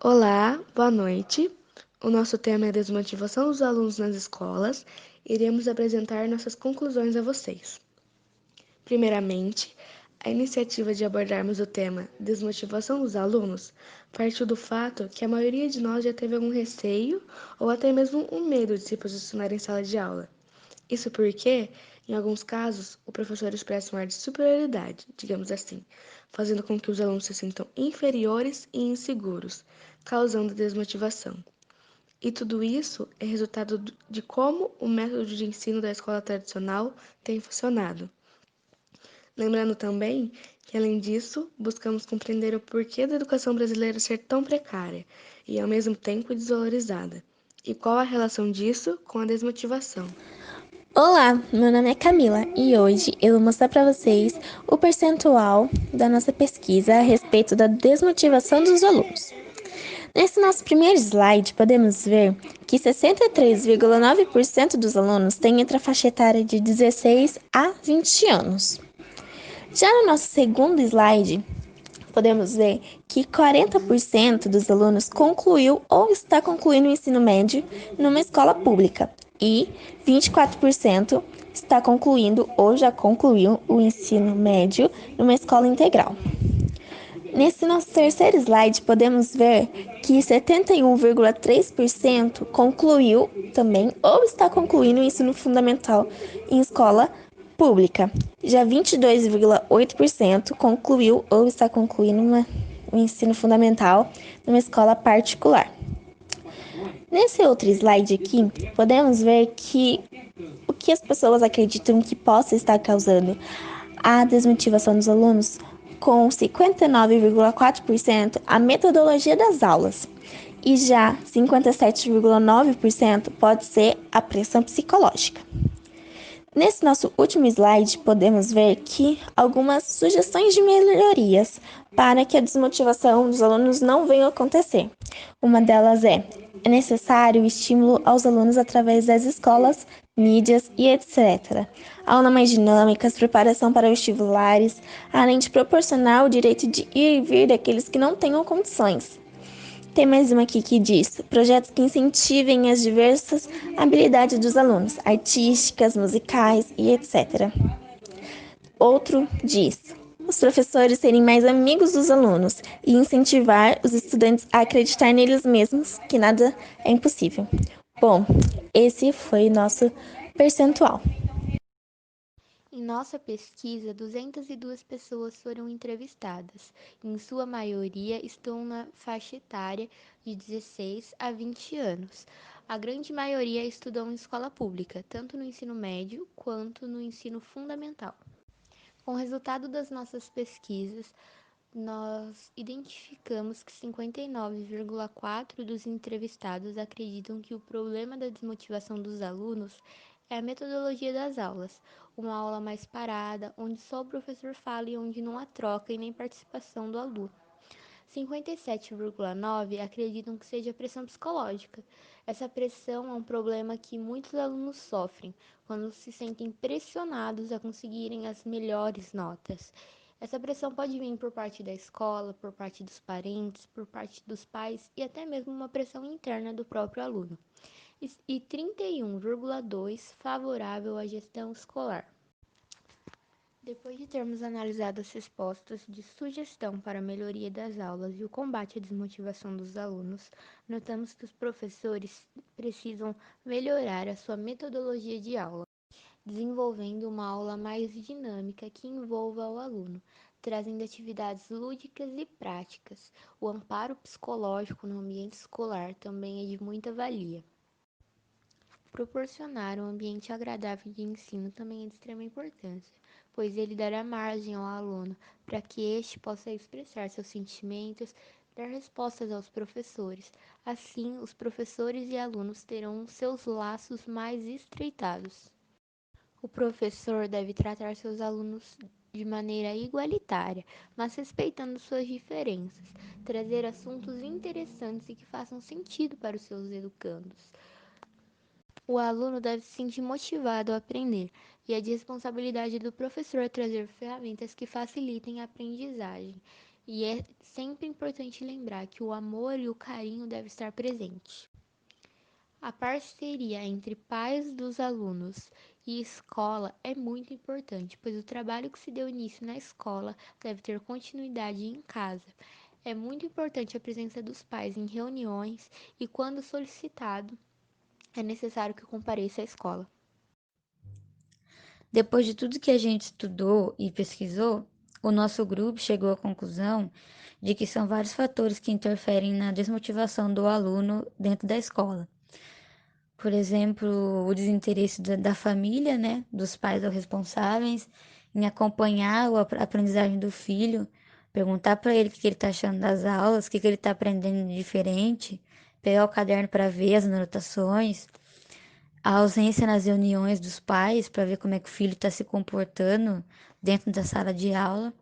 Olá, boa noite. O nosso tema é desmotivação dos alunos nas escolas. Iremos apresentar nossas conclusões a vocês. Primeiramente, a iniciativa de abordarmos o tema desmotivação dos alunos partiu do fato que a maioria de nós já teve algum receio ou até mesmo um medo de se posicionar em sala de aula. Isso porque, em alguns casos, o professor expressa um ar de superioridade, digamos assim, fazendo com que os alunos se sintam inferiores e inseguros, causando desmotivação. E tudo isso é resultado de como o método de ensino da escola tradicional tem funcionado. Lembrando também que, além disso, buscamos compreender o porquê da educação brasileira ser tão precária e, ao mesmo tempo, desvalorizada, e qual a relação disso com a desmotivação. Olá, meu nome é Camila e hoje eu vou mostrar para vocês o percentual da nossa pesquisa a respeito da desmotivação dos alunos. Nesse nosso primeiro slide, podemos ver que 63,9% dos alunos têm entre a faixa etária de 16 a 20 anos. Já no nosso segundo slide, podemos ver que 40% dos alunos concluiu ou está concluindo o ensino médio numa escola pública e 24% está concluindo ou já concluiu o ensino médio numa escola integral. Nesse nosso terceiro slide, podemos ver que 71,3% concluiu também ou está concluindo o ensino fundamental em escola pública. Já 22,8% concluiu ou está concluindo o ensino fundamental numa escola particular. Nesse outro slide aqui, podemos ver que o que as pessoas acreditam que possa estar causando a desmotivação dos alunos, com 59,4% a metodologia das aulas e já 57,9% pode ser a pressão psicológica. Nesse nosso último slide, podemos ver que algumas sugestões de melhorias para que a desmotivação dos alunos não venha a acontecer. Uma delas é necessário o estímulo aos alunos através das escolas, mídias e etc. Aula mais dinâmicas, preparação para vestibulares, além de proporcionar o direito de ir e vir daqueles que não tenham condições. Tem mais uma aqui que diz: projetos que incentivem as diversas habilidades dos alunos, artísticas, musicais e etc. Outro diz: os professores serem mais amigos dos alunos e incentivar os estudantes a acreditar neles mesmos, que nada é impossível. Bom, esse foi nosso percentual. Em nossa pesquisa, 202 pessoas foram entrevistadas. Em sua maioria, estão na faixa etária de 16 a 20 anos. A grande maioria estudou em escola pública, tanto no ensino médio quanto no ensino fundamental. Com o resultado das nossas pesquisas, nós identificamos que 59,4% dos entrevistados acreditam que o problema da desmotivação dos alunos é a metodologia das aulas, uma aula mais parada, onde só o professor fala e onde não há troca e nem participação do aluno. 57,9% acreditam que seja pressão psicológica. Essa pressão é um problema que muitos alunos sofrem quando se sentem pressionados a conseguirem as melhores notas. Essa pressão pode vir por parte da escola, por parte dos parentes, por parte dos pais e até mesmo uma pressão interna do próprio aluno. E 31,2% favorável à gestão escolar. Depois de termos analisado as respostas de sugestão para a melhoria das aulas e o combate à desmotivação dos alunos, notamos que os professores precisam melhorar a sua metodologia de aula, desenvolvendo uma aula mais dinâmica que envolva o aluno, trazendo atividades lúdicas e práticas. O amparo psicológico no ambiente escolar também é de muita valia. Proporcionar um ambiente agradável de ensino também é de extrema importância, pois ele dará margem ao aluno para que este possa expressar seus sentimentos, dar respostas aos professores. Assim, os professores e alunos terão seus laços mais estreitados. O professor deve tratar seus alunos de maneira igualitária, mas respeitando suas diferenças, trazer assuntos interessantes e que façam sentido para os seus educandos. O aluno deve se sentir motivado a aprender, e é de responsabilidade do professor trazer ferramentas que facilitem a aprendizagem. E é sempre importante lembrar que o amor e o carinho devem estar presentes. A parceria entre pais dos alunos e escola é muito importante, pois o trabalho que se deu início na escola deve ter continuidade em casa. É muito importante a presença dos pais em reuniões e, quando solicitado, é necessário que compareça à escola. Depois de tudo que a gente estudou e pesquisou, o nosso grupo chegou à conclusão de que são vários fatores que interferem na desmotivação do aluno dentro da escola. Por exemplo, o desinteresse da família, né, dos pais ou responsáveis, em acompanhar a aprendizagem do filho, perguntar para ele o que ele está achando das aulas, o que ele está aprendendo de diferente, pegar o caderno para ver as anotações, a ausência nas reuniões dos pais para ver como é que o filho está se comportando dentro da sala de aula,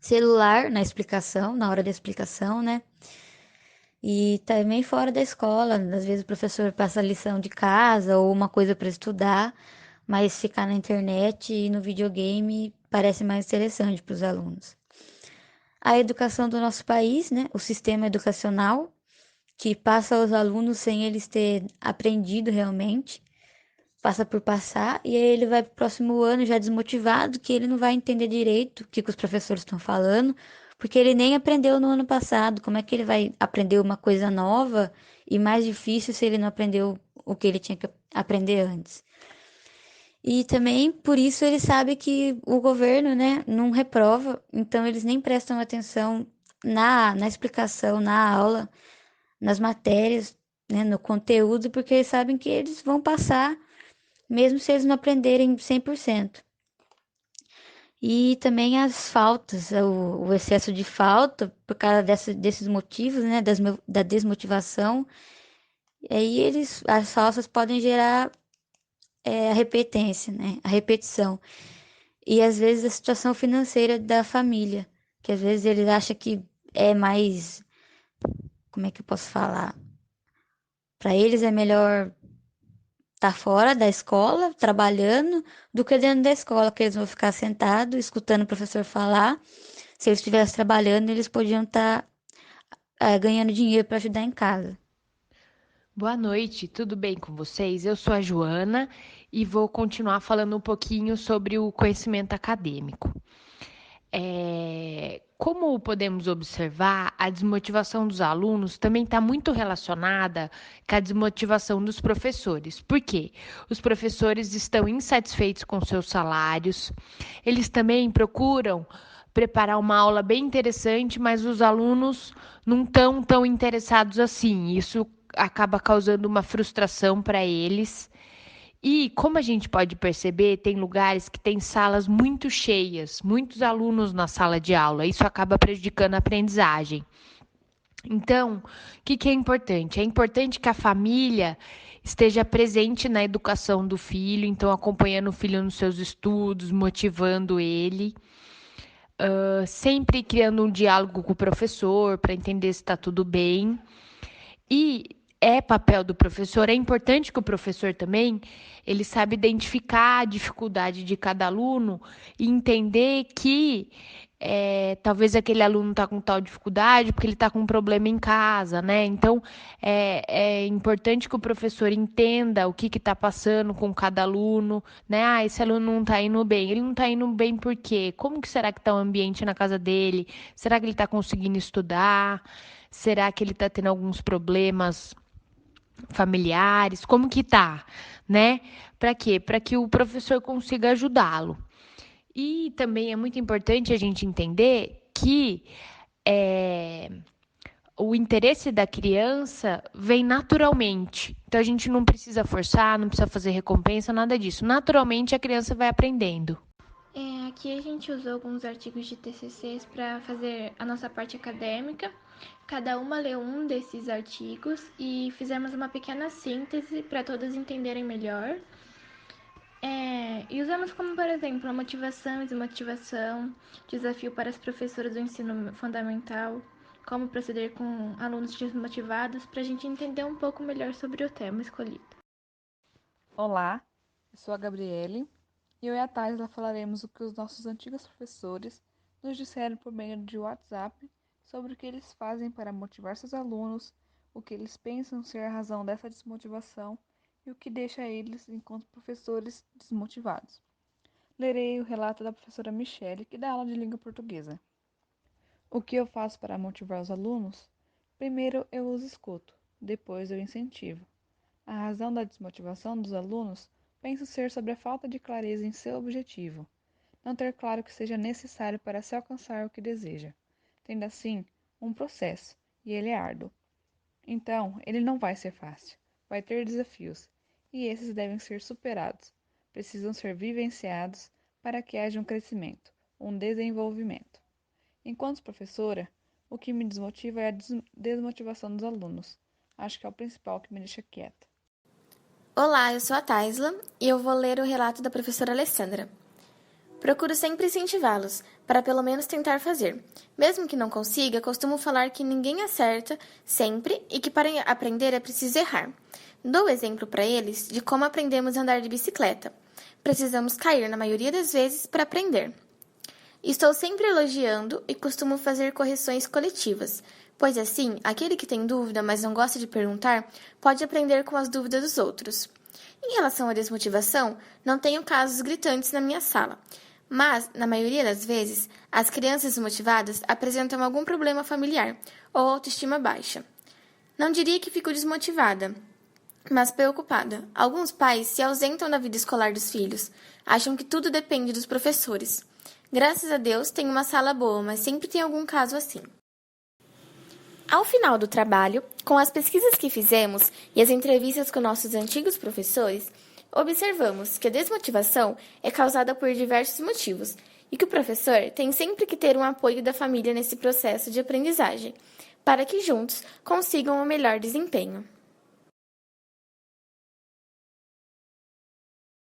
celular na explicação, na hora da explicação, né? E também fora da escola, às vezes o professor passa lição de casa ou uma coisa para estudar, mas ficar na internet e no videogame parece mais interessante para os alunos. A educação do nosso país, né, o sistema educacional, que passa aos alunos sem eles ter aprendido realmente, passa por passar, e aí ele vai para o próximo ano já desmotivado, que ele não vai entender direito o que os professores estão falando, porque ele nem aprendeu no ano passado. Como é que ele vai aprender uma coisa nova e mais difícil se ele não aprendeu o que ele tinha que aprender antes? E também por isso ele sabe que o governo, né, não reprova, então eles nem prestam atenção na explicação, na aula, nas matérias, né, no conteúdo, porque eles sabem que eles vão passar mesmo se eles não aprenderem 100%. E também as faltas, o excesso de falta, por causa desses motivos, né, da desmotivação, e aí as faltas podem gerar a repetência, né, a repetição. E às vezes a situação financeira da família, que às vezes eles acham que é mais, como é que eu posso falar? Para eles é melhor estar fora da escola, trabalhando, do que dentro da escola, que eles vão ficar sentados, escutando o professor falar. Se eles estivessem trabalhando, eles podiam estar ganhando dinheiro para ajudar em casa. Boa noite, tudo bem com vocês? Eu sou a Joana e vou continuar falando um pouquinho sobre o conhecimento acadêmico. Como podemos observar, a desmotivação dos alunos também está muito relacionada com a desmotivação dos professores. Por quê? Os professores estão insatisfeitos com seus salários, eles também procuram preparar uma aula bem interessante, mas os alunos não estão tão interessados assim. Isso acaba causando uma frustração para eles. E como a gente pode perceber, tem lugares que tem salas muito cheias, muitos alunos na sala de aula. Isso acaba prejudicando a aprendizagem. Então, o que é importante? É importante que a família esteja presente na educação do filho, então acompanhando o filho nos seus estudos, motivando ele, sempre criando um diálogo com o professor para entender se está tudo bem. E é papel do professor, é importante que o professor também ele saiba identificar a dificuldade de cada aluno e entender que talvez aquele aluno está com tal dificuldade porque ele está com um problema em casa, né? Então é importante que o professor entenda o que está passando com cada aluno, né? Ah, esse aluno não está indo bem. Ele não está indo bem por quê? Como que será que está o ambiente na casa dele? Será que ele está conseguindo estudar? Será que ele está tendo alguns problemas familiares? Como que tá, né? Para quê? Para que o professor consiga ajudá-lo. E também é muito importante a gente entender que o interesse da criança vem naturalmente. Então a gente não precisa forçar, não precisa fazer recompensa, nada disso. Naturalmente a criança vai aprendendo. Aqui a gente usou alguns artigos de TCCs para fazer a nossa parte acadêmica. Cada uma leu um desses artigos e fizemos uma pequena síntese para todas entenderem melhor. E usamos como, por exemplo, a motivação e desmotivação, desafio para as professoras do ensino fundamental, como proceder com alunos desmotivados, para a gente entender um pouco melhor sobre o tema escolhido. Olá, eu sou a Gabriele e eu e a Thais falaremos o que os nossos antigos professores nos disseram por meio de WhatsApp sobre o que eles fazem para motivar seus alunos, o que eles pensam ser a razão dessa desmotivação e o que deixa eles, enquanto professores, desmotivados. Lerei o relato da professora Michele, que dá aula de língua portuguesa. O que eu faço para motivar os alunos? Primeiro eu os escuto, depois eu incentivo. A razão da desmotivação dos alunos penso ser sobre a falta de clareza em seu objetivo, não ter claro o que seja necessário para se alcançar o que deseja, tendo assim um processo, e ele é árduo. Então, ele não vai ser fácil, vai ter desafios, e esses devem ser superados, precisam ser vivenciados para que haja um crescimento, um desenvolvimento. Enquanto professora, o que me desmotiva é a desmotivação dos alunos. Acho que é o principal que me deixa quieta. Olá, eu sou a Taisla e eu vou ler o relato da professora Alessandra. Procuro sempre incentivá-los, para pelo menos tentar fazer. Mesmo que não consiga, costumo falar que ninguém acerta sempre e que para aprender é preciso errar. Dou exemplo para eles de como aprendemos a andar de bicicleta. Precisamos cair na maioria das vezes para aprender. Estou sempre elogiando e costumo fazer correções coletivas, pois assim, aquele que tem dúvida, mas não gosta de perguntar, pode aprender com as dúvidas dos outros. Em relação à desmotivação, não tenho casos gritantes na minha sala, mas, na maioria das vezes, as crianças desmotivadas apresentam algum problema familiar ou autoestima baixa. Não diria que fico desmotivada, mas preocupada. Alguns pais se ausentam da vida escolar dos filhos, acham que tudo depende dos professores. Graças a Deus, tenho uma sala boa, mas sempre tem algum caso assim. Ao final do trabalho, com as pesquisas que fizemos e as entrevistas com nossos antigos professores, observamos que a desmotivação é causada por diversos motivos e que o professor tem sempre que ter um apoio da família nesse processo de aprendizagem, para que juntos consigam um melhor desempenho.